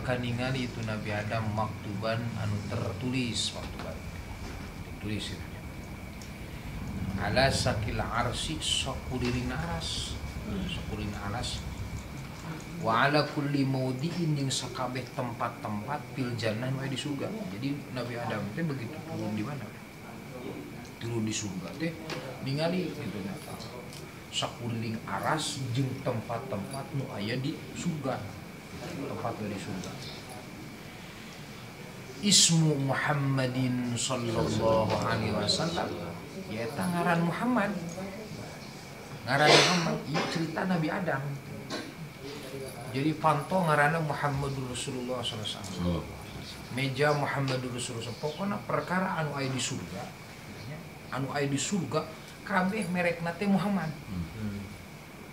akan ningali itu Nabi Adam maktuban anu tertulis, maktuban ditulis itu ala sakil arsi sakuliring aras, sakuliring aras wa ala kulli maudiin yang sakabeh tempat-tempat fil jannah wa di surga. Jadi Nabi Adam teh begitu turun di mana? Turun di surga teh ningali gitu nya. Sakuliring aras jeung tempat-tempat nu aya di surga. Tempat di surga. Ismu Muhammadin sallallahu alaihi wasallam ya ngaran Muhammad. Ngaran Muhammad ieu cerita Nabi Adam. Jadi panto ngaranna Muhammadur Rasulullah SAW. Meja Muhammadur Rasulullah. Pokoknya perkara anu aya di surga, anu aya di surga kabeh merekna teh Muhammad.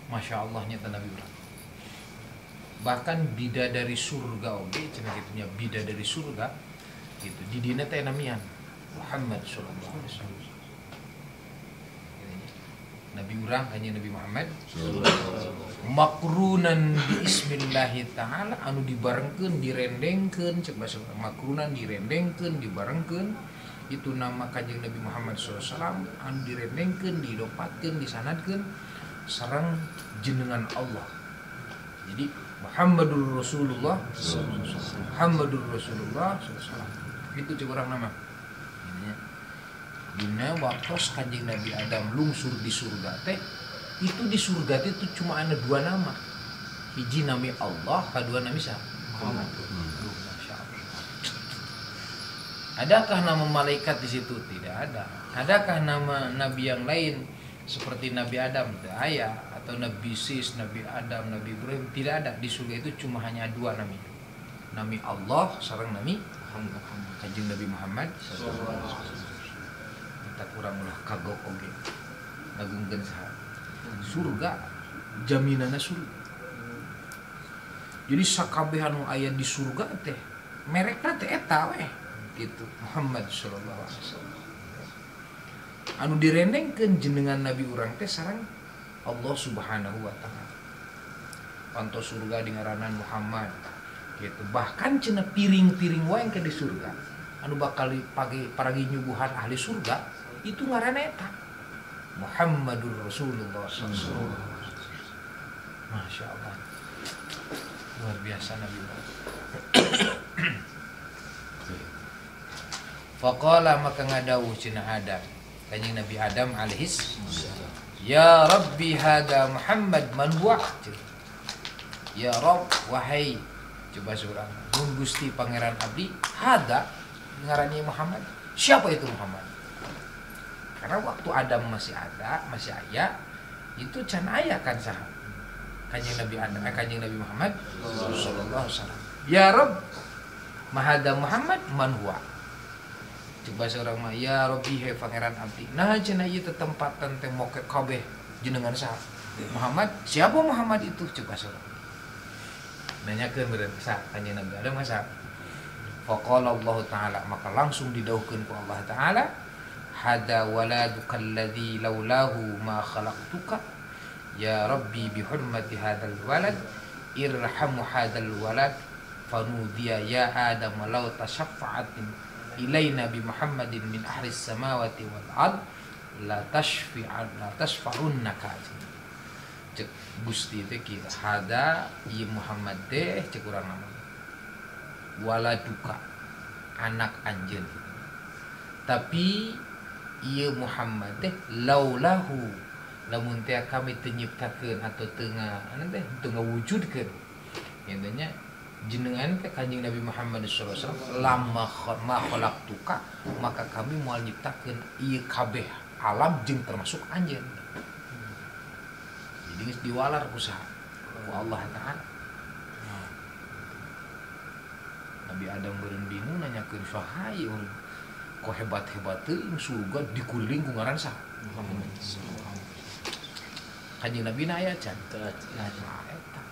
Masya Allah nyata Nabi urang. Bahkan bidadari surga oge cenah kitunya bidadari surga gitu. Di dina teh namian Muhammad sallallahu alaihi wasallam. Nabi urang hanya Nabi Muhammad makrunan bi ismillahi ta'ala anu dibarengkeun direndengkeun cek basa makrunan direndengkeun dibarengkeun itu nama kanjeng Nabi Muhammad SAW anu direndengkeun didopatkeun disanadkeun sareng jenengan Allah. Jadi Muhammadur Rasulullah Muhammadur Rasulullah SAW itu cek urang nama dina waktu kanjeng Nabi Adam lungsur di surga teh itu di surga teh itu cuma ada dua nama, hiji nami Allah, kedua nami siapa? Muhammad. Adakah nama malaikat di situ? Tidak ada. Adakah nama nabi yang lain seperti Nabi Adam? Tidak ada. Atau Nabi Sis, Nabi Adam, Nabi Ibrahim? Tidak ada. Di surga itu cuma hanya dua nami. Nami Allah, sareng nami kanjeng Nabi Muhammad. Tak kurang ulah kagok oge ngagungkeun saha surga jaminanna surga. Jadi sakabeh anu aya di surga teh merekna teh eta we gitu Muhammad sallallahu alaihi wasallam. Anu direndengkeun jenengan Nabi urang teh sareng Allah Subhanahu wa taala. Panto surga di ngaranan Muhammad gitu. Bahkan cenah piring-piring wae ke di surga anu bakal paragi nyuguhan ahli surga itu ngaranna eta Muhammadur Rasulullah SAW. Masya Allah, luar biasa Nabi. Faqala maka ngadawuh cenah Adam kanjeng Nabi Adam alaihis ya Rabbi hada Muhammad man huwa. Ya Rabb wahai coba surang mun Gusti pangeran abdi hada ngaranna Muhammad. Siapa itu Muhammad? Karena waktu Adam masih ada, masih aya, itu can aya kan sah. Kanjeng Nabi Adam, kanjeng Nabi Muhammad sallallahu alaihi wasallam. Ya Rabb, mahada Muhammad man huwa. Coba seorang mah ya Rabbi he pangeran abdi. Nah cenah ieu teh tempatan teh moke kabeh jenengan saha? Muhammad. Siapa Muhammad itu? Coba seorang. Nanyakeun beureun sah kanjeng Nabi Adam masa. Faqala Allah Ta'ala maka langsung didauhkeun ku Allah Ta'ala hada waladuka alladhi laulahu ma khalaqtuka ya Rabbi bihurmati hadal walad irhamu hadal walad fanudiya ya Adam law tashaffa'atin ilaina bi Muhammadin min ahlis samawati wal ard la tashfa'unnaka. Cek Gusti teh kieu hada ieu Muhammad teh cek urang nama waladuka anak anjeun tapi ieu Muhammad teh laulahu lamun teh kami teu nyiptakeun atau teu ngawujudkeun nya jenengan teh kanjeng Nabi Muhammad sallallahu alaihi wasallam lamma khalaqtuka maka kami moal nyiptakeun ieu kabeh alam jeung termasuk anjeun. Jadi geus diwalar ku saha? Ku Allah Ta'ala. Nabi Adam beureun bingung nanyakeun saha ieu kok hebat-hebat teuing surga dikuling ku ngaran saha? Muhammad. Kanjeng Nabi na aya can. Nah eta.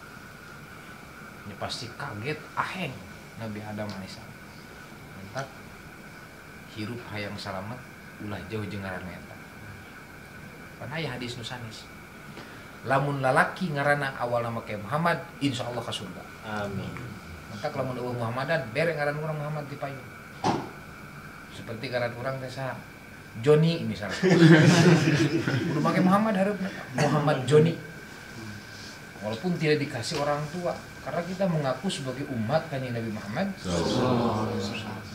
Ini pasti kaget aheng Nabi Adam alaihissalam. Mantap. Hirup hayang salamet ulah jauh jeung ngaran eta. Pan aya hadis nu sanes. Lamun lalaki ngaranna awalna make Muhammad insyaallah ka surga. Amin. tak lamun eueuh Muhammadan bere ngaran urang Muhammad di payun. Seperti ngaran urang teh saha? Joni misalnya. Kudu make Muhammad hareupna. Muhammad Joni. Walaupun tidak dikasih orang tua, karena kita mengaku sebagai umat kanjeng Nabi Muhammad.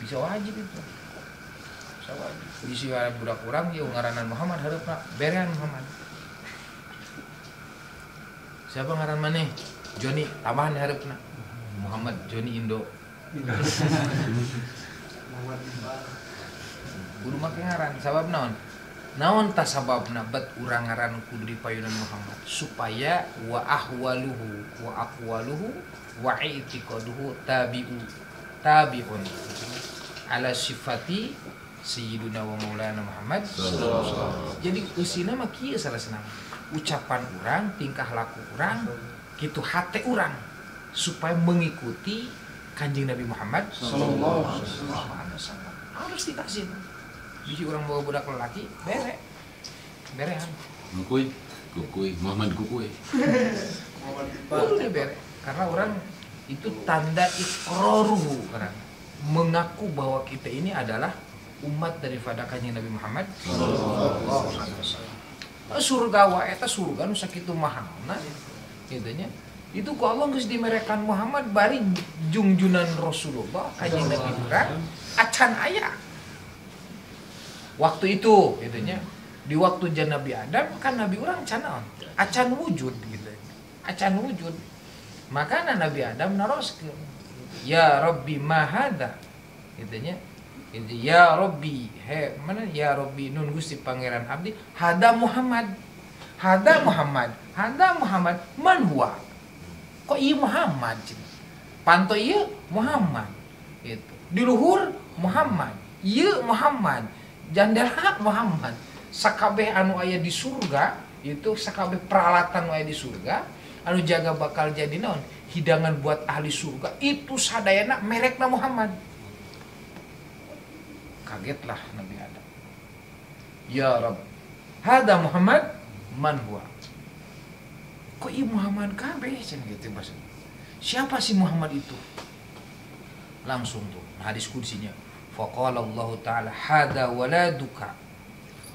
Bisa wajib itu. Bisa wajib. Bisi budak urang ieu ngaranan Muhammad hareupna berean Muhammad. Siapa ngaran maneh? Joni, tambahan hareupna. Muhammad Joni Indo. Kudu make ngaran sabab naon? Naon ta sababna bet urang ngaran kudu dipayunan Muhammad supaya wa ahwaluhu wa aqwaluhu wa i'tiqaduhu tabi'un ala sifati sayyiduna wa maulana Muhammad sallallahu alaihi wasallam. Jadi eusina mah kieu salasna. Ucapan urang, tingkah laku urang, kitu hate urang supaya mengikuti Kanjeng Nabi Muhammad sallallahu alaihi wasallam. Harus dikasih. Bisi orang bawa budak lelaki, berehan. Kukuy, Muhammad Kukuy. Kudu bere. Karena orang itu tanda iqraruhu, karena mengaku bahwa kita ini adalah umat daripada Kanjeng Nabi Muhammad sallallahu alaihi wasallam. Surga wa eta surga nu sakitu mahalna kitu nya. Itu ku Allah geus dimerekan Muhammad bari jungjunan Rasulullah Kanjeng Nabi urang acan aya. Waktu itu gitunya di waktu jan Nabi Adam kan Nabi urang canaon acan wujud gitu, acan wujud. Makanya Nabi Adam naroskeun ya Rabbi mahada gitunya, itu ya Rabbi mana ya Rabbi nun Gusti pangeran abdi hada Muhammad man huwa kok ieu Muhammad panto ieu Muhammad gitu di luhur Muhammad ieu Muhammad jandela Muhammad sakabeh anu aya di surga itu sakabeh peralatan anu aya di surga anu jaga bakal jadi naon hidangan buat ahli surga itu sadayana merekna Muhammad. Kagetlah Nabi Adam. Ya Rabb, hada Muhammad man huwa. Kok ieu Muhammad kabeh cenah gitu bahasa. Siapa si Muhammad itu? Langsung tuh hadis qudsinya. Faqala Allah Ta'ala hada waladuka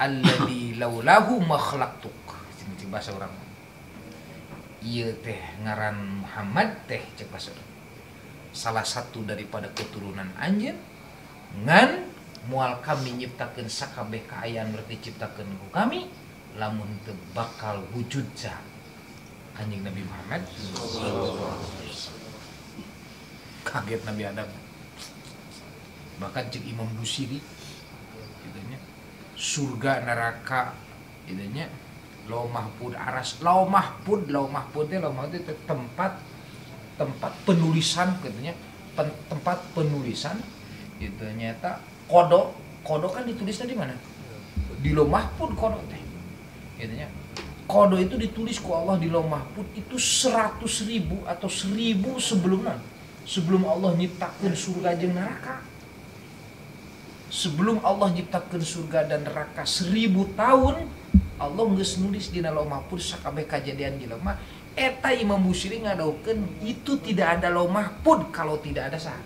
alladhi laulahu makhlaqtuk. Ini bahasa orang. Ieu teh ngaran Muhammad teh cek bahasa. Salah satu daripada keturunan anjeun ngan moal kami nyiptakeun sakabeh kaayaan berarti ciptakeun ku kami lamun teu bakal wujud sa Kanjeng Nabi Muhammad. Kaget Nabi Adam. Bahkan cek Imam Busiri gitunya surga neraka gitunya lauh mahfud aras lauh mahfud itu tempat penulisan gitunya tempat penulisan gitu nyata kodo kan ditulisnya di mana di lauh mahfud kodo teh gitunya kodo itu ditulis ku Allah di lauh mahfud itu 100.000 atau 1000 sebelum Allah nyiptakeun surga jeung neraka. Sebelum Allah nyiptakeun surga dan neraka 1000 tahun Allah geus nulis dina lauh mahfud sakabeh kajadian di lemah. Eta Imam Busiri ngadaukeun itu tidak ada lauh mahfud kalau tidak ada saha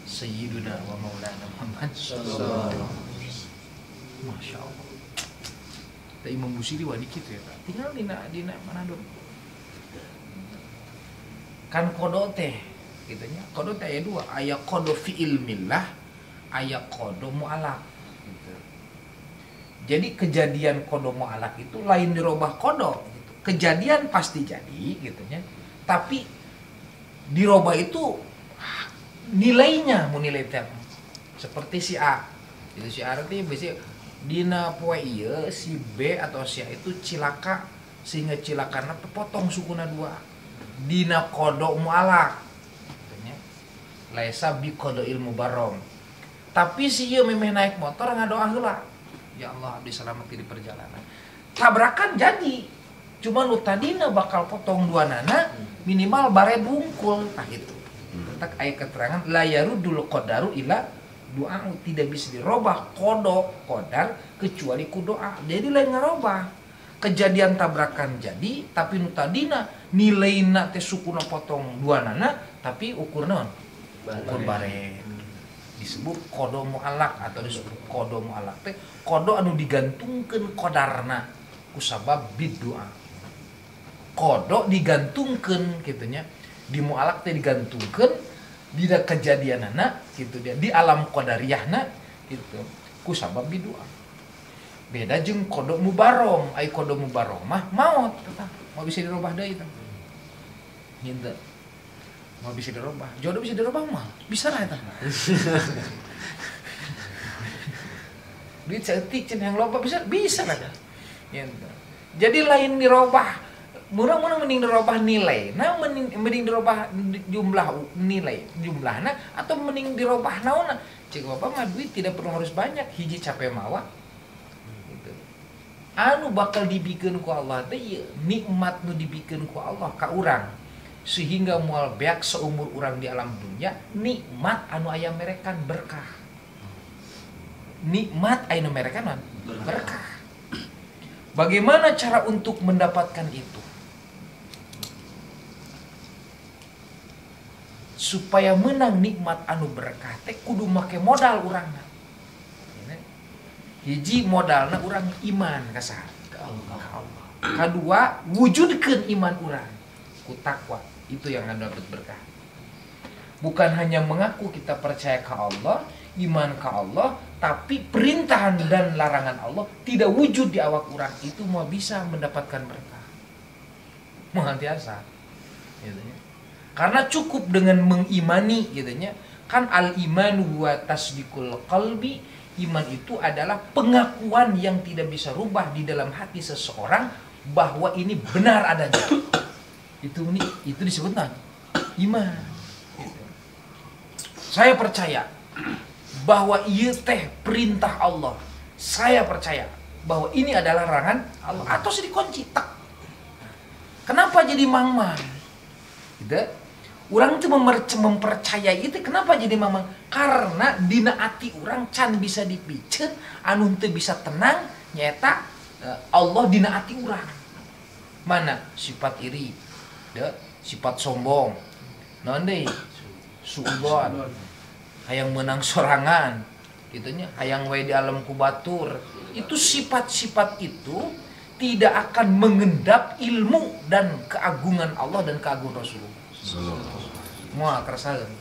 Sayyiduna wa Maulana Muhammad sallallahu alaihi wasallam. Masya Allah. Teh Imam Busiri wani kitu ya. Tinggal dina mana dong. Kan kodo teh kitu nya. Kodo teh aya dua, aya kodo fi ilmillah aya kodo mu'alak gitu. Jadi kejadian kodo mu'alak itu lain dirobah kodo gitu. Kejadian pasti jadi gitu ya. Tapi dirobah itu nilainya mau nilai teh seperti si A. Itu si A arti biasanya dina poe ieu si B atau si A itu cilaka sehingga cilakana potong sukuna dua. Dina kodo mu'alak gitu ya. Laisa bi kodo ilmu barom. Tapi si ieu memeh naik motor ngadoa heula. Ya Allah abdi salamati di perjalanan. Tabrakan jadi. Cuma nu tadina bakal potong dua nana minimal bare bungkul tah itu. Tak aya keterangan la yarudul qadaru ila doa tidak bisa dirobah kodar kecuali ku doa. Jadi lain ngarobah. kejadian tabrakan jadi tapi nu tadina nilaina teh sukuna potong dua nana tapi ukur naon ukur baren disebut kodo mu'alak atau disebut kodo mu'alak teh kodo anu digantungkeun kodarna kusabab bidua kodo digantungkeun kitunya di mu'alak teh digantungkeun dina kejadianana gitu dia di alam qadariyahna gitu kusabab bidua beda jeung kodo mubarrom ai kodo mubarrom mah maut tetap mau bisa dirubah deui tah henteu mau bisa dirubah jodoh bisa dirubah mah bisa lah eta duit seeutik cenah yang loba bisa lah henteu jadi lain dirubah murah-murah mending dirubah nilai nah mending dirubah jumlah nilai jumlahna atau mending dirubah naonna cik bapak mah duit tidak perlu harus banyak hiji capek mawa gitu. Anu bakal dibikeun ku Allah teh nikmat nu dibikeun ku Allah ka urang sehingga moal beak seumur urang di alam dunia nikmat anu aya merekan berkah nikmat anu merekan berkah bagaimana cara untuk mendapatkan itu supaya menang nikmat anu berkah teh kudu make modal urangna. Hiji modalna urang iman ka saha? Ka Allah. Kadua wujudkeun iman urang ku takwa. Itu yang dapat berkah. Bukan hanya mengaku kita percaya ka Allah, iman ka Allah, tapi perintahan dan larangan Allah tidak wujud di awak urang itu mau bisa mendapatkan berkah. Moal tiasa. Gitu ya. Karena cukup dengan mengimani gitunya kan al-iman huwa tasdiqul qalbi iman itu adalah pengakuan yang tidak bisa rubah di dalam hati seseorang bahwa ini benar adanya itu disebut iman gitu. Saya percaya bahwa ieu teh perintah Allah saya percaya bahwa ini adalah larangan Allah atau dikunci tak kenapa jadi mangmang gitu. Urang itu mempercayai itu kenapa jadi mamang? Karena dina ati urang can bisa dipiceun anu teu bisa tenang nyata Allah dina ati urang. Mana sifat iri, sifat sombong. Naon deui? Suudzon. Hayang menang sorangan. Gitunya, hayang wae di alam kubatur. Itu sifat-sifat itu tidak akan mengendap ilmu dan keagungan Allah dan keagungan Rasulullah. Moal kerasakeun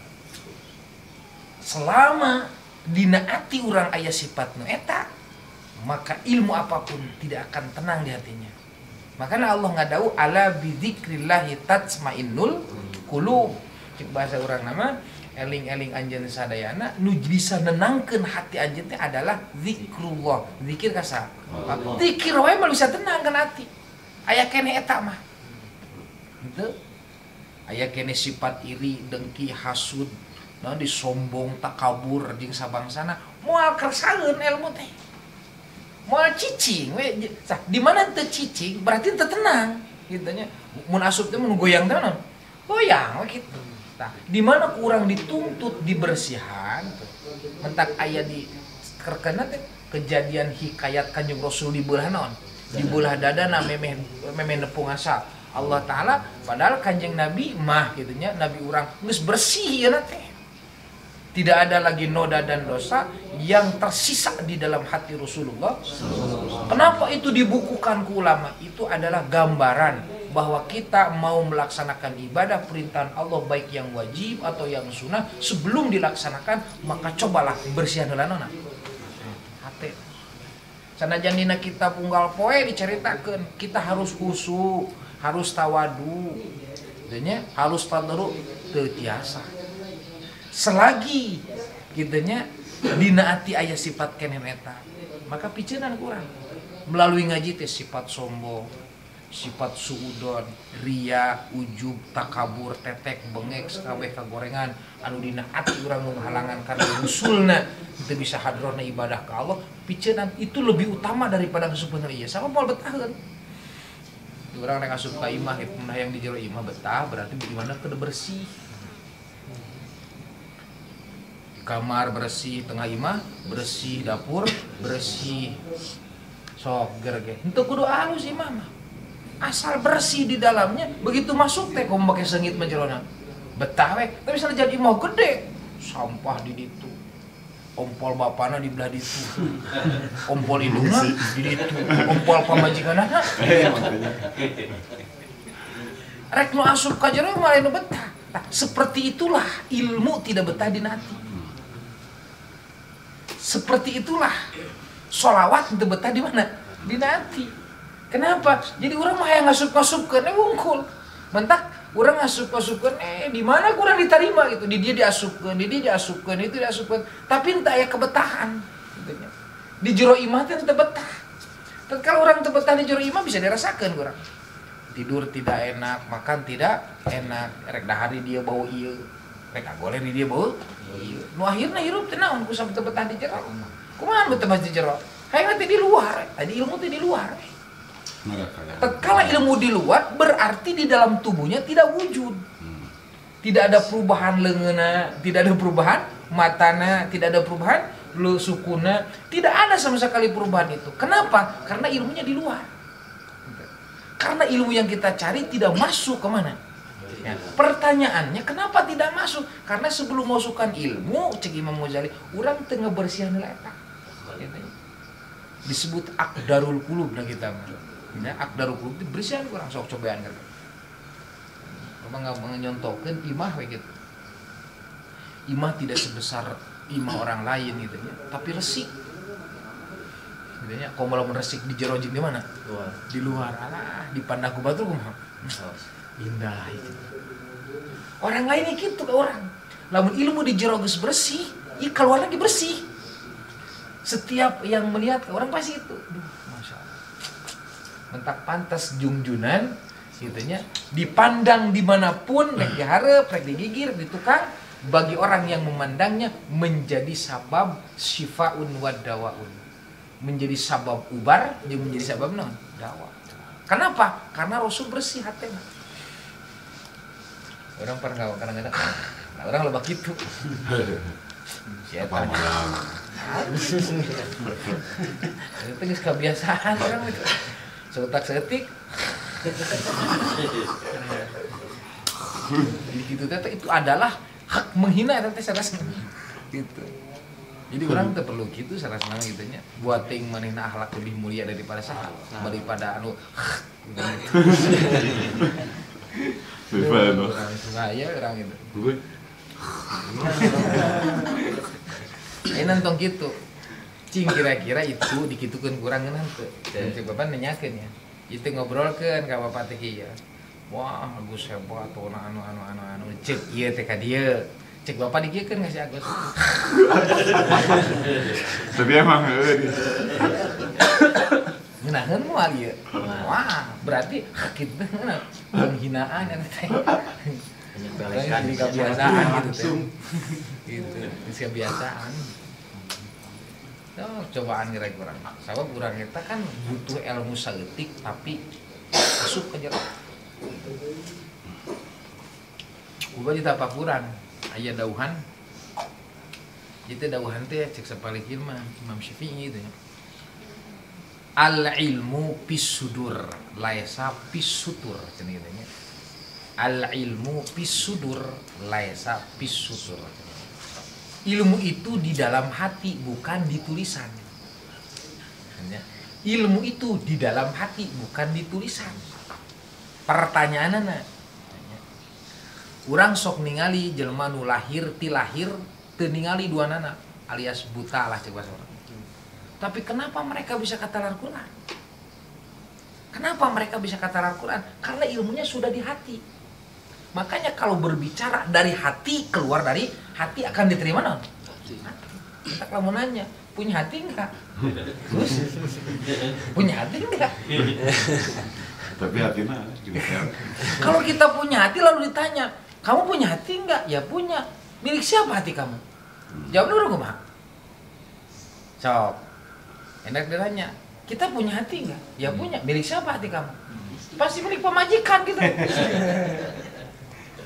selama dina ati urang aya sifat nu eta maka ilmu apapun tidak akan tenang di hatinya. Makanya Allah ngadau ala bidzikrillah tatmainnul qulub. Cik bahasa urang nama eling-eling anjeun sadayana nu bisa nenangkeun hati anjeun teh adalah zikrullah. Zikir ka saha? Zikir wae mah bisa tenangkeun hati. Aya keneh eta mah. Henteu aya kene sifat iri, dengki, hasud, naon disombong, takabur jeung sabangsana moal kersaeun ilmu teh. Moal cicing we. Di mana teu cicing berarti teu tenang kitu nya. Mun asup teh mun goyang teh naon? Goyang we kitu. Tah, di mana kurang dituntut dibersihan tuh. Mentak aya di kerkeuna teh kejadian hikayat Kanjeng Rasul di beulah naon? Di beulah dadana memeh nepungan sa Allah Ta'ala padahal kanjeng Nabi mah gitunya Nabi urang geus bersih ya teh tidak ada lagi noda dan dosa yang tersisa di dalam hati Rasulullah. Kenapa itu dibukukan ke ulama? Itu adalah gambaran bahwa kita mau melaksanakan ibadah perintahan Allah baik yang wajib atau yang sunnah sebelum dilaksanakan maka cobalah bersihan heula naon hati. Sanajan dina kitab unggal poe diceritakeun kita harus khusyuk harus tawadu, gitunya, harus tadarruk teu tiasa. Selagi gitunya dina ati aya sifat keneh eta, maka piceunnan kurang. Melalui ngaji teh sifat sombong, sifat suudzon, ria, ujub, takabur, tetek, bengek, sakabeh kagorengan anu dina ati urang nu ngahalangan kana usulna teu bisa hadrona ibadah ka Allah, piceunnan itu lebih utama daripada sebenarnya ieu. Sama moal betaheun. Orang yang asup ka imah yang di jero imah betah berarti di mana kudu bersih. Kamar bersih, tengah imah bersih, dapur bersih. Sok gerge. Henteu kudu halus imam. Asal bersih di dalamnya, begitu masuk teh komo make seungit menjerona. Betah we, tapi misalnya jadi imam gede, sampah di ditu. Ompol bapana di belah ditu. Ompol indungna di ditu. Ompol pamajikanana. Rek nu asup ka jero malah nu betah. Nah, seperti itulah ilmu tidak betah di hati. Seperti itulah sholawat itu betah di mana? Di hati. Kenapa? Jadi orang mah yang ngasup-ngasupkeun wungkul. Mentak orang ngasup-ngasupkeun di mana kurang diterima gitu. Di dia diasupkeun, di dia diasupkeun, itu diasupkeun. Tapi entah aya kebetahan gitu nya. Di jero imah teh teu betah. Kalau orang teu betah di jero imah bisa dirasakeun urang. Tidur tidak enak, makan tidak enak, rek dahari dia bau ieu, rek agoleh di dia bau ieu. Nu akhirna hirup teh naon ku sampai betah di jero. Kumaha betah di jero? Hayang teh di luar, tadi ilmu teh di luar. Tatkala ilmu di luar berarti di dalam tubuhnya tidak wujud. Tidak ada perubahan leungeuna, tidak ada perubahan matana, tidak ada perubahan sukuna, tidak ada sama sekali perubahan itu. Kenapa? Karena ilmunya di luar. Karena ilmu yang kita cari tidak masuk kemana? Ya, pertanyaannya kenapa tidak masuk? Karena sebelum masukkan ilmu, cek Imam Ghazali, orang tengah bersihan letak. Disebut akdarul qulub nah kita. Ya, akdarul qulub itu bersihan kurang sok cobaan kan. Memang nggak nyontokeun imah we gitu. Imah tidak sebesar imah orang lain gitu ya, tapi resik. Gitu kalau mau resik di jero jeung di mana? Luar. Di luar. Alah, dipandang ku batur kumaha? Indah itu. Orang lain gitu ke orang. Lamun ilmu di jero geus bersih, keluar lagi bersih. Setiap yang melihat ke orang pasti itu. Duh, Masya Allah. Mentak pantas jungjunan gitunya, dipandang dimanapun, rek dihareup, rek digigir, ditukang, bagi orang yang memandangnya menjadi sabab syifaun wa dawaun. Menjadi sabab ubar, dia menjadi sabab naon? Dawa. Kenapa? Karena Rasul bersih hatinya. Orang pernah kadang-kadang, nah orang lebak gitu. Siapa orang? Itu geus kebiasaan orang itu. Setak-setik. Jadi gitu teh itu adalah hak menghina teh sarasna. Gitu. Jadi orang teh perlu gitu sarasna gitu nya. Buat ting manehna akhlak lebih mulia daripada saha, daripada anu. Saya orang itu. Nonton gitu. Cing kira-kira itu dikitukeun kurang ngeunah teu. Dan si Bapak nanyakeun ya. Itu ngobrolkeun ka Bapak teh ya. Wah, Agus hebat tuh anu cek ieu teh ka dieu. Cek Bapak dikiekeun geus si Agus. Tapi emang ngeunaheun moal ieu. Wah, berarti kitu penghinaan eta teh. Penyebelekan di kebiasaan gitu teh. Gitu, kebiasaan. Cobaan ngerek kurang. Sabab kurang kita kan butuh ilmu saeutik tapi masuk ke jero. Uga di tapakuran aya dauhan. Itu dauhan teh cek sapalikeun mah Imam Syafi'i gitu ya. Al ilmu pis sudur laisa pis sutur cenah gitu nya. Al ilmu pis sudur laisa pis sutur. Ilmu itu di dalam hati bukan di tulisan. Ilmu itu di dalam hati bukan di tulisan. Pertanyaanna urang sok ningali jelema nu lahir ti lahir teu ningali duanana alias buta lah cek bahasa urang. Tapi kenapa mereka bisa kata Al-Qur'an? Kenapa mereka bisa kata Al-Qur'an? Karena ilmunya sudah di hati. Makanya kalau berbicara dari hati, keluar dari hati akan diterima non? Kita kalau mau nanya, punya hati enggak? Punya hati enggak? Tapi hatinya kalau kita punya hati lalu ditanya, kamu punya hati enggak? Ya punya. Milik siapa hati kamu? Jawab dulu kumaha? Sok. Enak ditanya, kita punya hati enggak? Ya punya. Milik siapa hati kamu? Pasti milik pemajikan gitu.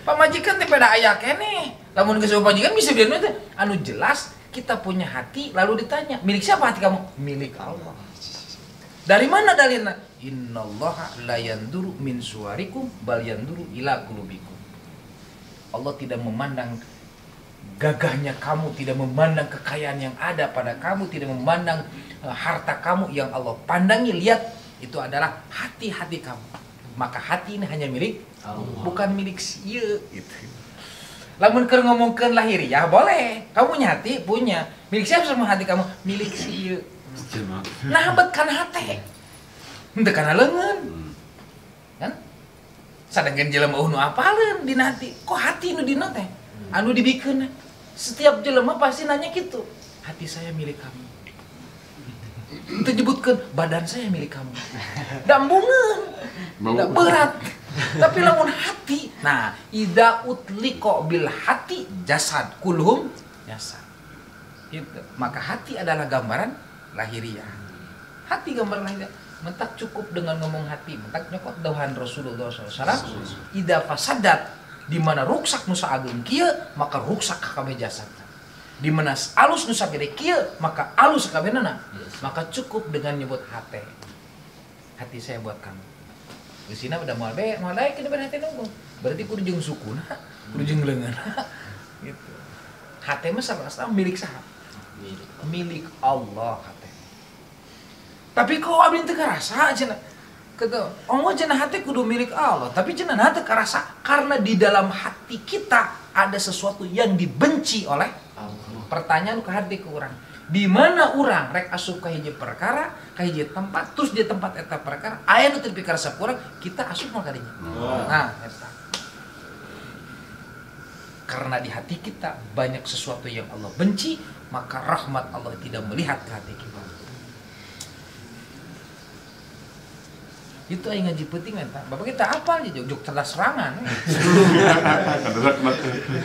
Pamajikan teh pada aya keneh. Lamun geus pamajikan bisa biar teh anu jelas kita punya hati lalu ditanya, milik siapa hati kamu? Milik Allah. Dari mana dalilnya? Innallaha la yanduru min suwarikum bal yanduru ila qulubikum. Allah tidak memandang gagahnya kamu, tidak memandang kekayaan yang ada pada kamu, tidak memandang harta kamu. Yang Allah pandangi, lihat, itu adalah hati-hati kamu. Maka hati ini hanya milik Allah, bukan milik sieu gitu. Lamun keur ngomongkeun lahiriah boleh. Kamu punya hati, punya. Milik siapa sama hati kamu? Milik sieu. Nah, bet kana hate. Henteu kana leungeun. Kan? Sadengkeun jelema nu apaleun dina hati. Kok hati nu dina teh? Anu dibikeun. Setiap jelema pasti nanya gitu. Hati saya milik kamu. Henteu nyebutkeun badan saya milik kamu. Dambungeun. Da berat. Tapi lamun hati, nah, idza utliqa bil hati jasad kulhum jasad. Gitu. Maka hati adalah gambaran lahiriah. Hati gambaran lahiriah. Mentak cukup dengan ngomong hati, mentak nyokot dauhan Rasulullah SAW. Idza fasadat, di mana ruksak nusa agung kieu, maka ruksak kabeh jasad. Di mana alus nusa gede kieu, maka alus kabehna. Maka cukup dengan nyebut hati. Hati saya buat kamu. Geusina udah moal bae ke depan hati nunggu. Berarti kudu jeung sukuna, kudu jeung leungeunna. Gitu. Hati mah sareng milik saha? Milik Allah hati. Tapi kok abdi teu karasa cenah. Kata, cenah hati kudu milik Allah, tapi cenah hati karasa karena di dalam hati kita ada sesuatu yang dibenci oleh Allah. Pertanyaan ke hati ke urang. Di mana urang rek asup ka hiji perkara, ka hiji tempat, terus di tempat eta perkara aya nu teu dipikir sakurang, kita asup mah ka dinya. Nah, eta. Karena di hati kita banyak sesuatu yang Allah benci, maka rahmat Allah tidak melihat ke hati kita. Itu aing ngaji penting eta. Bapak kita apal aja jog cerdas serangan.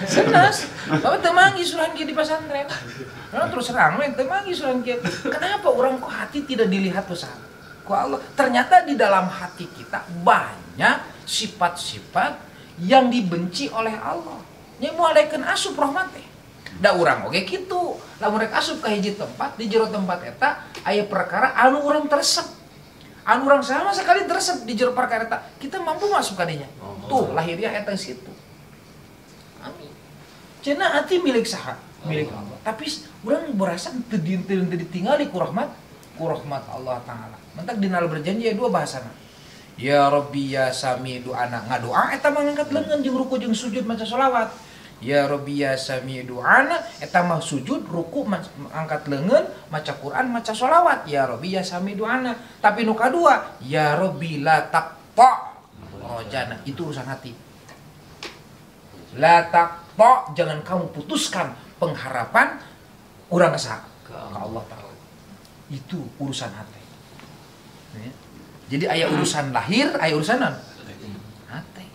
Cerdas. Bapak teu manggi suran kieu di pesantren. Nah, terus serang we teu manggi suran kieu. Kenapa orang kok hati tidak dilihat besar? Ku Allah. Ternyata di dalam hati kita banyak sifat-sifat yang dibenci oleh Allah. Nya moalekeun asup rahmat teh. Da urang oge kitu. Lamun rek asup ka hiji tempat, di jero tempat eta aya perkara anu urang teresep. Anu urang sama sekali teresep di jero perkara eta, kita mampu masuk ka dinya. Tuh lahiriah eta situ. Amin. Cenah hati milik saha? Milik Allah. Tapi urang berasa teu ditinggali ku rahmat Allah taala. Mentak dina berjanji dua bahasana. Ya Rabbi ya Sami doana ngadoa eta mah ngangkat leungeun jeung ruku jeung sujud maca sholawat. Ya Rabbi ya Sami doana eta mah sujud, ruku, angkat leungeun, maca Quran, maca sholawat. Ya Rabbi ya Sami doana. Tapi nu kadua, ya Rabbi la taqta rojana, itu urusan hati. La taqta, jangan kamu putuskan pengharapan urang asa ke Allah taala. Itu urusan hati. Jadi aya urusan lahir, aya urusan hati.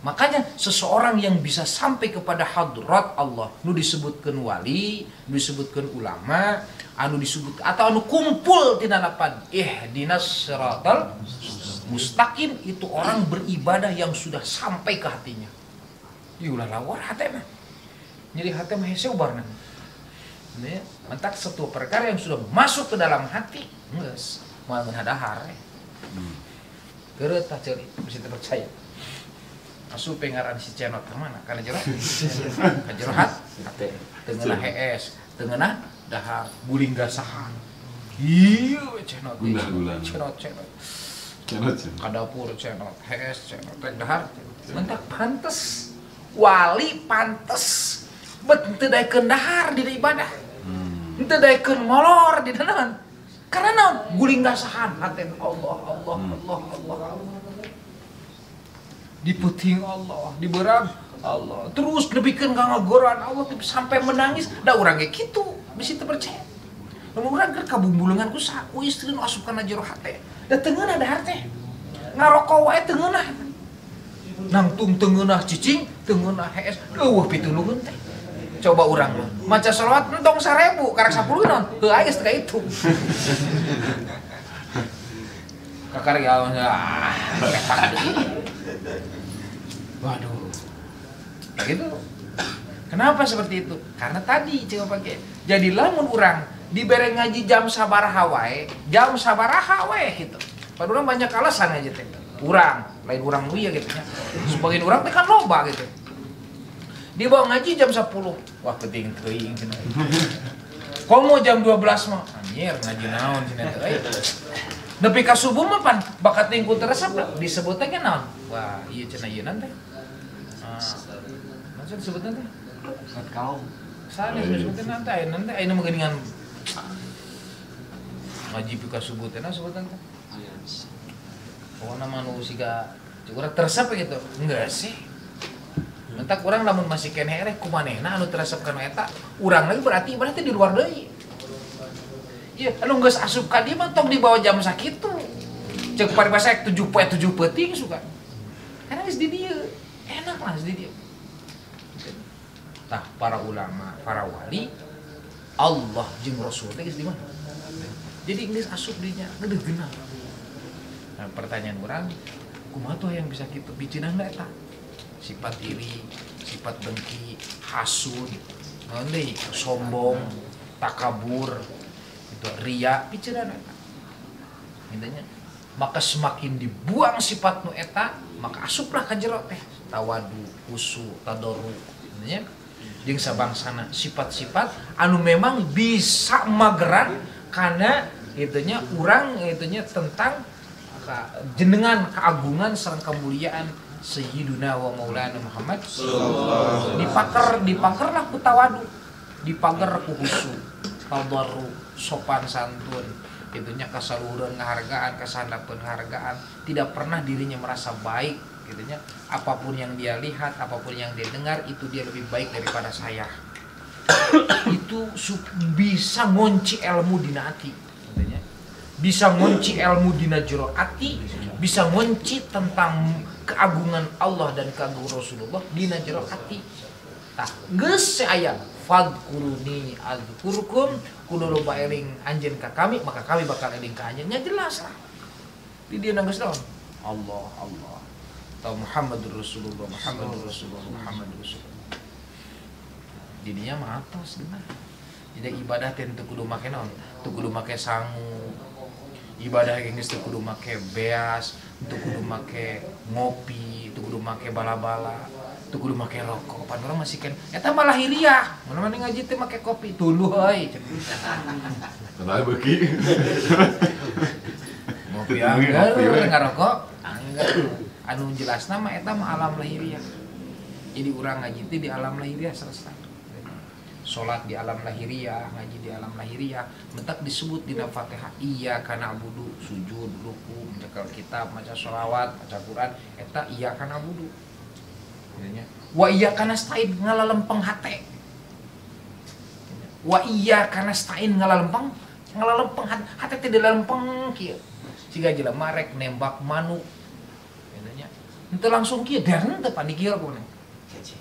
Makanya seseorang yang bisa sampai kepada hadrat Allah, nu disebutkan wali, nu disebutkan ulama, anu disebut atau anu kumpul tina lapan ihdinas siratal mustaqim, itu orang beribadah yang sudah sampai ke hatinya. Yulah lawar hati mah. Jadi hati mah hese ubarna. Nih, mentak satu perkara yang sudah masuk ke dalam hati, geus moal ngadahar. Geureut tah ceuli, bisa percaya. Asup pengaran si cenot ka mana? Kana jero. Ka jero hate. Teungeunah hees, teungeunah dahar, guling gasahan. Ieu cenot. Cenot. Ka dapur cenot, hees cenot, teh dahar. Mentak pantes. Wali pantes. Bet teu daekeun dahar di ibadah. Teu daekeun molor di danan. Karena naon? Guling gasahan hate Allah. Diputing Allah, diberang Allah, terus lebihkan ngagoran Allah sampai menangis. Da urang ge kitu, bisi teu percaya. Lamun urang keur kabumbulungan ku saku istri nu asup kana jero hate. Da teungeunah dahar teh. Ngaroko wae teungeunah. Nangtung teungeunah cicing, teungeunah hees, eueuh pitulungeun teh. Coba urang mah maca sholawat entong 1000, karek 10 naon? Heuh aya geus itu. Kakar ya. Waduh, gitu. Kenapa seperti itu? Karena tadi coba pakai. Jadi lamun urang dibere ngaji jam sabaraha wae gitu. Padahal banyak alasan aja teh. Lain urang nu ieu gitu nya. Sebagian urang teh kan loba gitu. Dibawa ngaji jam 10. Wah penting teuing cenah. Komo jam 12 mah anjir ngaji naon cenah teh. Nepi ka subuh mah pan bakat tingku teresep disebut teh naon? Wah, ieu cenah ieu nanti. Maksud disebutna teh? Saat kaum. Sanes disebutna nanti ayeuna mah geuningan ngaji pika subuh teh sebutan teh. Pokona mah nu siga urang teresep gitu. Enggak sih. Mentak urang lamun masih keneh ereh kumanehna anu teresep kana eta, urang lagi berarti di luar deui. Iya, anu geus asup ka dieu mah tong dibawa jam sakitu. Ceuk paribasa 7 peuting suka. Karena geus di dieu. Enak lah geus di dieu. Tah para ulama, para wali Allah jeung Rasul teh geus di mana? Jadi geus asup dinya, ngeudeugeunan. Nah, pertanyaan urang, kumaha tuh yang bisa kitu bicinana eta? Sifat iri, sifat dengki, hasud, naon deui, sombong, takabur, itu ria, bicinana eta. Intinya, maka semakin dibuang sifat nu eta, maka asuplah ka jero teh tawadu, husu, tadarru. Intinya jeung sabangsana sifat-sifat anu memang bisa mageran karena itunya urang itunya tentang jenengan keagungan sareng kemuliaan Sayyiduna wa Maulana Muhammad dipakerlah ku tawadu, dipager ku husu, tadarru, sopan santun, itunya kasaluhureun ngahargaan, kasandapeun hargaan, tidak pernah dirinya merasa baik gitunya, apapun yang dia lihat, apapun yang dia dengar itu dia lebih baik daripada saya. Itu bisa ngunci ilmu dina ati gitunya. Bisa ngunci ilmu dina jero ati, bisa ngunci tentang keagungan Allah dan keagungan Rasulullah dina jero ati. Tah geus aya fadkuruni azkurkum kudu loba eling anjeun ka kami maka kami bakal eling ka anjeun nya jelas lah. Di dieu geus naon? Allah atau Muhammadur Rasulullah. Didinya mah atos gimana? Jadi ibadah teh teu kudu make naon? Teu kudu make sangu. Ibadah yang geus teu kudu make beas, teu kudu make ngopi, teu kudu make bala-bala, teu kudu make rokok. Pan urang masih kan eta mah lahiriah. Mun ngaji teh make kopi tuluh euy. Kenapa beuki? Ngopi anggar ngarokok, anggar. Anu jelasna mah eta mah alam lahiriah. Jadi urang ngaji teh di alam lahiriah selesai. Salat di alam lahiriah, ngaji di alam lahiriah, mentak disebut dina Fatihah iyyaka na'budu, sujud, ruku, maca kitab, maca sholawat, maca Quran, eta iyyaka na'budu. Artinya wa iyyaka nasta'in ngalalempeng hate. Wa iyyaka nasta'in ngalalempeng hate teh dilalempeng kieu. Siga jelema rek nembak manuk. Artinya henteu langsung kieu, dern teu pandi kieu ku mah.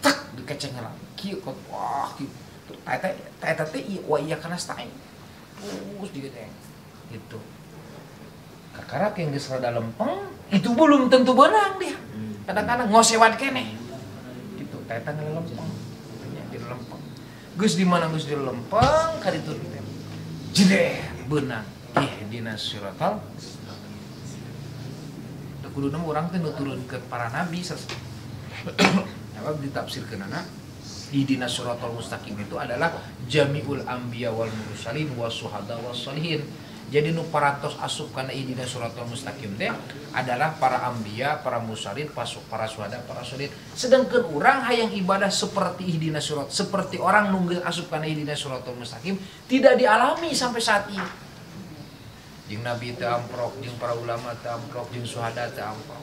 Tak dikeceng lah. Kieu kok wah kieu. Eta teh wa iyyaka nasta'in. Terus digedeng. Gitu. Kakara yang geus rada lempeng, itu belum tentu beunang dia. Kadang-kadang ngosewat keneh. Gitu, eta ngelempeng. Nya di lempeng. Geus di mana geus di lempeng ka ditu teh. Jeder beunang ihdinas siratal. Da kuduna urang teh nuturunkeun para nabi apa ditafsirkeunana ihdinas siratal mustaqim itu adalah jami'ul anbiya wal mursalin wasuhada wassalihin. Jadi nu parantos asup kana ihdinas siratal mustaqim teh adalah para anbiya, para mursalin, para syuhada, para sholihin. Sedangkan urang hayang ibadah seperti ihdinas surat, seperti orang nunggu asup kana ihdinas siratal mustaqim tidak dialami sampai saat ini. Jeung nabi teu amprok, jeung para ulama teu amprok, jeung syuhada teu amprok.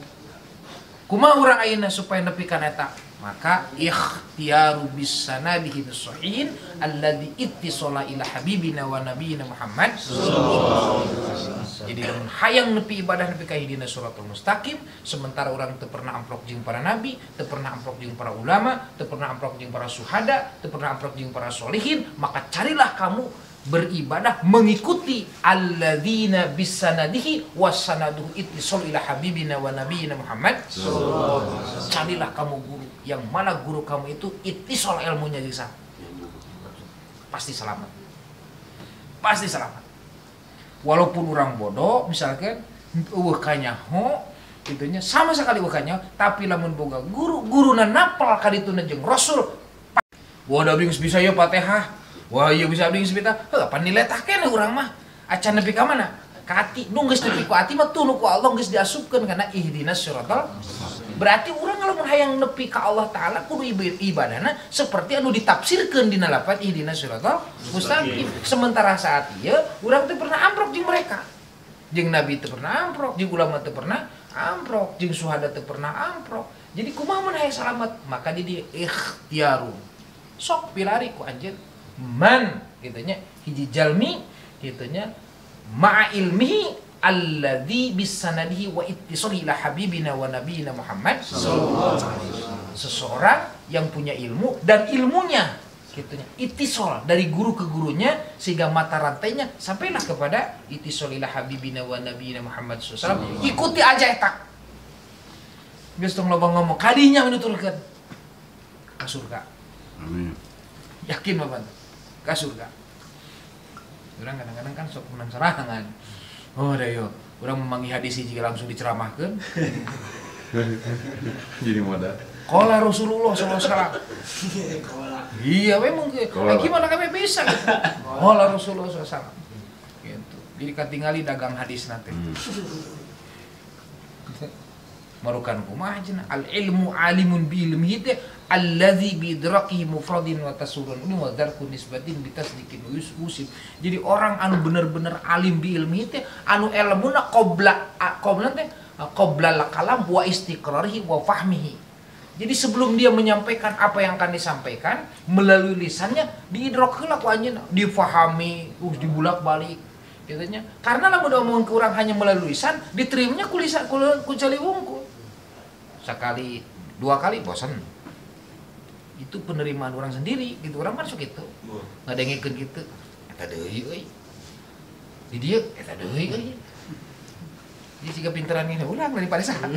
Kumaha urang ayeuna supaya nepi kana eta? Maka ikhtiyaru bisanadihi as-sahih alladzi ittisala ila habibina wa nabiyina Muhammad sallallahu alaihi wasallam. Jadi lamun hayang nepi ibadah nepi ka ihdinas siratal mustaqim sementara urang teu pernah amprok jeung para nabi, teu pernah amprok jeung para ulama, teu pernah amprok jeung para syuhada, teu pernah amprok jeung para sholihin, maka carilah kamu beribadah mengikuti alladzina bisanadihi wasanaduhu ittisal ila habibina wa nabiyina Muhammad sallallahu alaihi wasallam. Carilah kamu guru yang mana guru kamu itu ittisal ilmunya bisa pasti selamat. pasti selamat. Walaupun orang bodoh misalkan kanyaho itunya sama sekali kanyaho, tapi lamun boga guru-guruna napal kadituna jeung Rasul. Wah da bing bisa ya Fatihah. Wah ieu bisa bing bisa. Heuh pan diletah keneh urang mah. Acan nepi ka mana? Ka ati. Nu geus nepi ku ati mah tuluy ku Allah geus diasupkeun kana ihdinas siratal. Berarti urang lamun hayang nepi ka Allah taala kudu ibadahna seperti anu ditafsirkeun dina lafaz ihdinas siratal mustaqim. Sementara saat ieu urang teh pernah amprok jeung mereka. Jeung Nabi teh pernah amprok, jeung ulama teh pernah amprok, jeung syuhada teh pernah amprok. Jadi kumaha mun hayang salamet? Maka di ikhtiaru. Sok pilari ku anjeun. Man gitunya hiji jalmi gitunya ma'a ilmihi alladzi bisanadihi wa ittisalihi ila habibina wa nabiyina Muhammad sallallahu alaihi wasallam. Seseorang yang punya ilmu dan ilmunya gitunya ittisal dari guru ke gurunya sehingga mata rantainya sampailah kepada ittisal ila habibina wa nabiyina Muhammad sallallahu alaihi wasallam. Ikuti aja eta. Geus tong loba ngomong kadinya menuturkeun ka surga. Amin. Yakin Bapak? Ka surga. Urang kadang-kadang kan sok menang serangan. Oh da yo, urang memangi hadis hiji langsung diceramahkeun. Jadi modal. Qala Rasulullah sallallahu alaihi wasallam. Iya we mungkin. Gimana kami bisa gitu. Qala Rasulullah sallallahu alaihi wasallam. Gitu. Jadi katingali dagang hadis nanti. Marukan kumaha cenah al ilmu alimun bi ilmihi teh allazi bi idraqihi mufradin wa tasurrun wa darku nisbatin bi tasdiqin usim. Jadi orang anu bener-bener alim bi ilmihi teh anu ilmuna qabla kalam wa istiqrarihi wa fahmihi. Jadi sebelum dia menyampaikan apa yang akan disampaikan melalui lisannya diidrok heula ku anjeunna, difahami, dibulak-balik katanya. Karena lamun omongkeun ke urang hanya melalui lisan, diterimanya ku lisan ku caliwungku. Sekali, dua kali bosan. Itu penerimaan orang sendiri, gitu. Orang masuk itu. Ngadengikeun kitu. Eta deui euy. Di dieu eta deui euy. Jadi siga pinteran ini ulang daripada saha.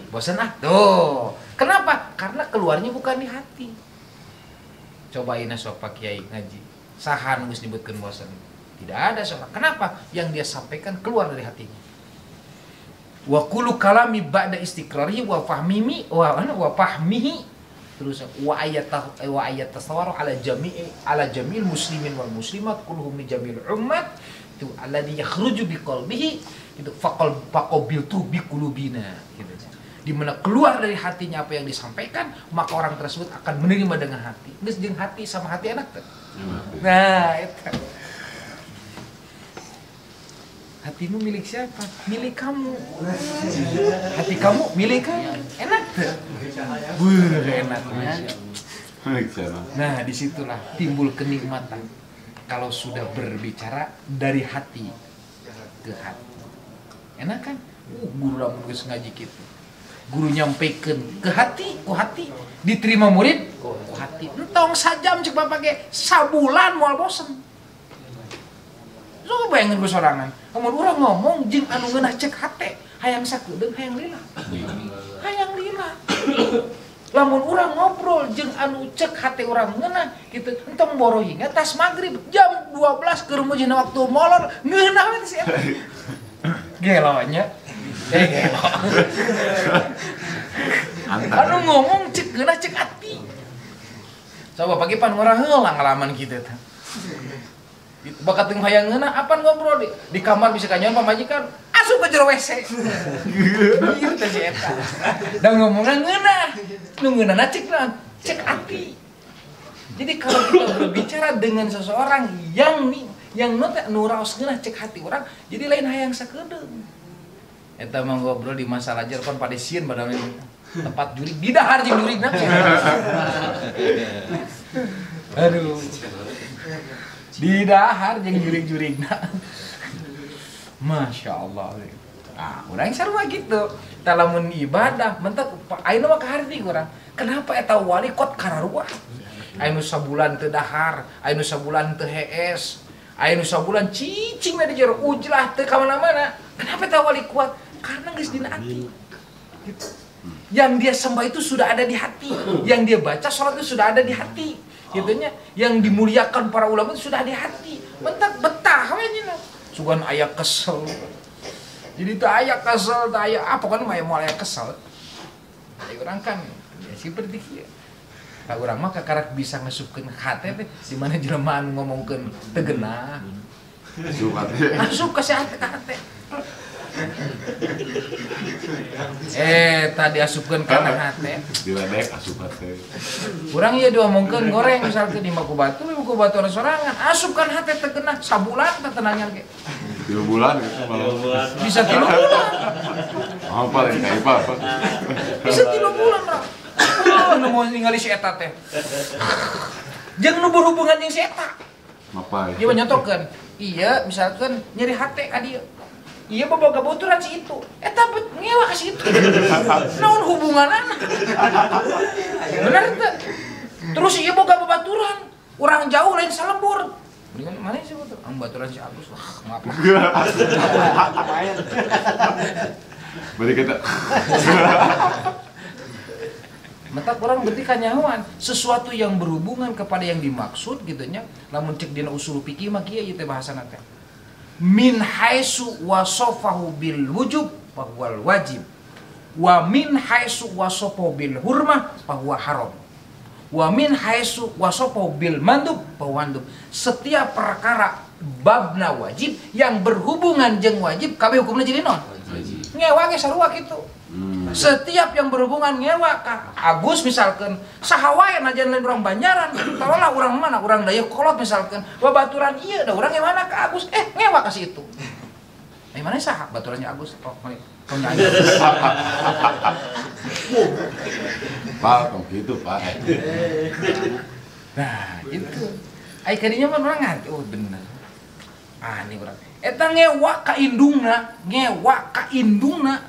Bosan ah. Tuh. Kenapa? Karena keluarnya bukan di hati. Cobain sok Pak Kiai ngaji. Saha nu geus nyebutkeun bosan. Tidak ada soal. Kenapa? Yang dia sampaikan keluar dari hatinya. Wa kullu kalami ba'da istiqrarihi wa fahmihi wa fahmihi terus wa ayat tasawwaru ala jami'il muslimin wal muslimat kulluhum min jami'il ummat itu alladhi yakhruju bi qalbihi itu faqabiltu bi qulubina gitu. Di mana keluar dari hatinya apa yang disampaikan, maka orang tersebut akan menerima dengan hati. Geus jeung hati sama hati enak teh. Nah, itu. Hatimu milik siapa? Milik kamu. Hati kamu milik kamu. Enak tuh. Enak. Nah, disitulah timbul kenikmatan. Kalau sudah berbicara dari hati ke hati. Enak kan? Guru lamun geus ngaji kitu. Guru nyampaikan ke hati, ku hati. Diterima murid, ku hati. Entong sajam cek bapak ge sabulan moal bosen. So bayangin gue sorangan. Kemudian orang ngomong jeung anu ngeunah cek hate, hayang sakedeung hayang lila. Hayang lila. Lamun urang ngobrol jeung anu cek hate urang ngeunah kitu, entong borohinga tas magrib jam 12 keur mujina waktu molor ngeunah we sia. Gelo nya. Gelo. Anu ngomong cek ngeunah cek hati. Coba pagi pan ngora heula ngalaman kitu teh. Bakat teu hayang ngeunah apan ngobrol di kamar bisa kanyon pamajikan asup ke jero WC. Ieu teh si eta. Da ngomongna ngeunah. Nu ngeunahna cek ati. Jadi kalau kita berbicara dengan seseorang yang nu raos ngeunah cek hati orang, jadi lain hayang sakedeung. Eta mah ngobrol di masa lajar kon padesieun badal tempat jurig di dahar jeung jurigna. Aduh. Di dahar jeung jurig-jurigna. Masya Allah. Ah, urang sarua gitu. Talamun ibadah, mentek ayeuna mah kaharti urang. Kenapa eta wali kot kararuah? Ayeuna sabulan teu dahar, ayeuna sabulan teu hees, ayeuna sabulan cicing we di jero ujlah teu ka mana-mana. Kenapa eta wali kuat? Karena geus dina hati. Gitu. Yang dia sembah itu sudah ada di hati. Yang dia baca salat itu sudah ada di hati. Gitunya yang dimuliakan para ulama itu sudah di hati. Mentak betah we nya. Sugan aya kesel. Jadi teu aya kesel, teu aya apa kan aya moal aya kesel. Ari urang kan ya seperti kieu. Ka urang mah kakarak bisa ngesupkeun hate teh di mana jelema anu ngomongkeun teu geunah. Asup ka hate ka hate. Tadi asupkeun kana hate. Diledek asup hate. Urang ieu diomongkeun goreng misalkeun di Maku Batu anu sorangan, asup kan hate teu geunah sabulan teh tenangnya ge. 3 bulan gitu malah. Bisa 3 bulan. Apa lain kayak apa? Bisa 3 bulan lah. Nu mau ningali si eta teh. Jeung nu berhubungan jeung si eta. Apa? Dia nyontokeun. Iya, misalkan nyeri hate ka dieu. Iya boboga baturan si itu. Eta ngewa ka si itu. Naon hubunganana? Bener teu? Terus ieu boga babaturan. Urang jauh lain salebur. Mendingan mana sih batur? Baturan si Agus. Wah, maaf. Bari kita. Mentak orang berarti kanyahoan sesuatu yang berhubungan kepada yang dimaksud gitu nya. Lamun cek dina usul fikih mah kieu teh bahasana teh. Min haitsu wasafahu bil wujub fa huwal wajib. Wa min haitsu wasafahu bil hurmah fa huwa haram. Wa min haitsu wasafahu bil mandub fa huwa mandub. Setiap perkara babna wajib yang berhubungan jeung wajib kabeh hukumna jadi naon? Wajib. Ngewa ge sarua kitu. Setiap yang berhubungan ngewa ka Agus misalkan saha wae najan lain urang Banjaran tawalah urang mana urang Dayak Kolot misalkan babaturan ieu da urang mana ka Agus ngewa ka situ mana saha baturannya Agus mari nyanyi Pak kok gitu Pak nah itu ai kadinya mah urang ngarti oh bener ini urang eta ngewa ka indungna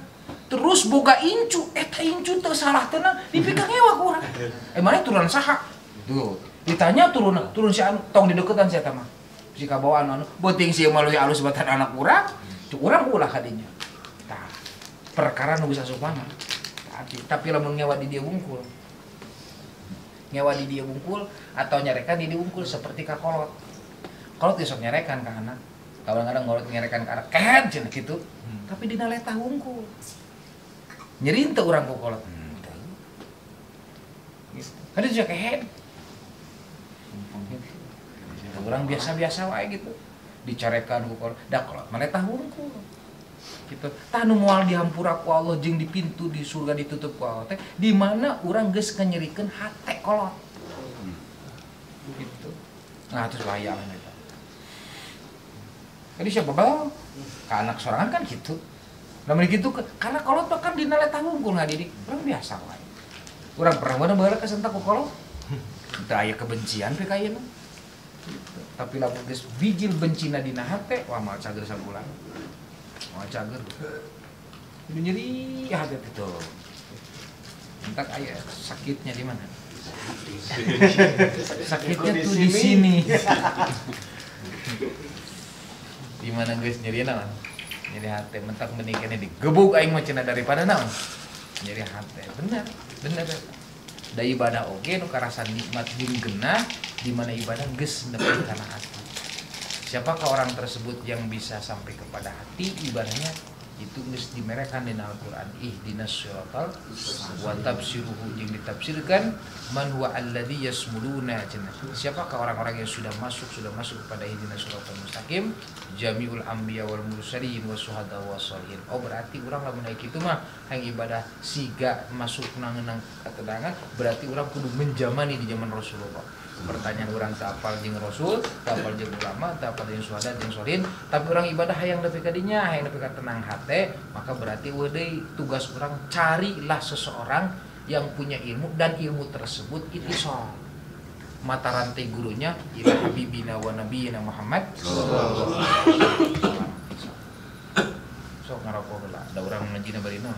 terus boga incu, eta incu teu salah tenan dipikang ngewa ku urang. Mana turunan saha? Tuh, ditanya turun si anu tong di deketan si eta mah. Si kabawaan anu beuting si maluy alus batan anak urang, cuk urang ulah kadinya. Tah, perkara nu bisa supana. Tapi lamun ngewa di dia wungkul. Ngewa di dia wungkul atau nyarekan di dia wungkul seperti ka kolot. Kolot geus sok nyarekan ka anak. Kadang-kadang kolot nyarekan ka anak kehead cenah kitu. Tapi dina letah wungkul. Nyeri teu urang ku kolot. Kan dia kehead. Urang biasa-biasa wae gitu. Dicarekan ku kolot. Da kolot mah letah wungkul. Gitu. Tah nu moal dihampura ku Allah jeung di pintu di surga ditutup ku Allah teh di mana urang geus kanyerikeun hate kolot. Gitu. Nah, terus wayang eta. Jadi siapa bae? Ka anak sorangan kan gitu. Lamun kitu karena kolot kan dina letah wungkul ngadidik. Urang biasa wae. Urang pernah beuneuh kasentak ku kolot. Teu aya kebencian pe ka ieu. Tapi lamun geus bijil bencina dina hate, wah moal cager sabulan. Moal cager. Kudu nyeri hate itu. Entak aya sakitnya di mana? Sakitnya tuh di sini. Di mana geus nyeri naon? Nyeri hati, mentak menikahnya digebuk aing mah cenah daripada naon nyeri hati, bener da ibadah oge nu karasa nikmat jeung genah di mana ibadah geus nepi kana hati. Siapakah orang tersebut yang bisa sampai kepada hati ibadahnya itu geus dimerekan dina Al-Qur'an ihdinas siratal wa tafsiruhu jeung ditafsirkan man huwa alladzi yasmuluna cenah. Siapakah orang-orang yang sudah masuk kepada ihdinas siratal mustaqim jami'ul anbiya wal mursalin wasyuhada wassalihin. Oh berarti urang lamun aya kitu mah hayang ibadah siga masuk nang katedangan berarti urang kudu menjamani di zaman Rasulullah. Pertanyaan orang tak apal jeung Rasul, tak apal jeung ulama, tak apal jeung syuhada jeung sholihin, tapi orang ibadah hayang nepi ka dinya, hayang nepi ka tenang hate, maka berarti deui tugas orang carilah seseorang yang punya ilmu dan ilmu tersebut ittisal. Mata rantai gurunya ila habibina wa nabiyina Muhammad sallallahu alaihi wasallam. Sok ngaroko heula, da urang ngajina bari naon?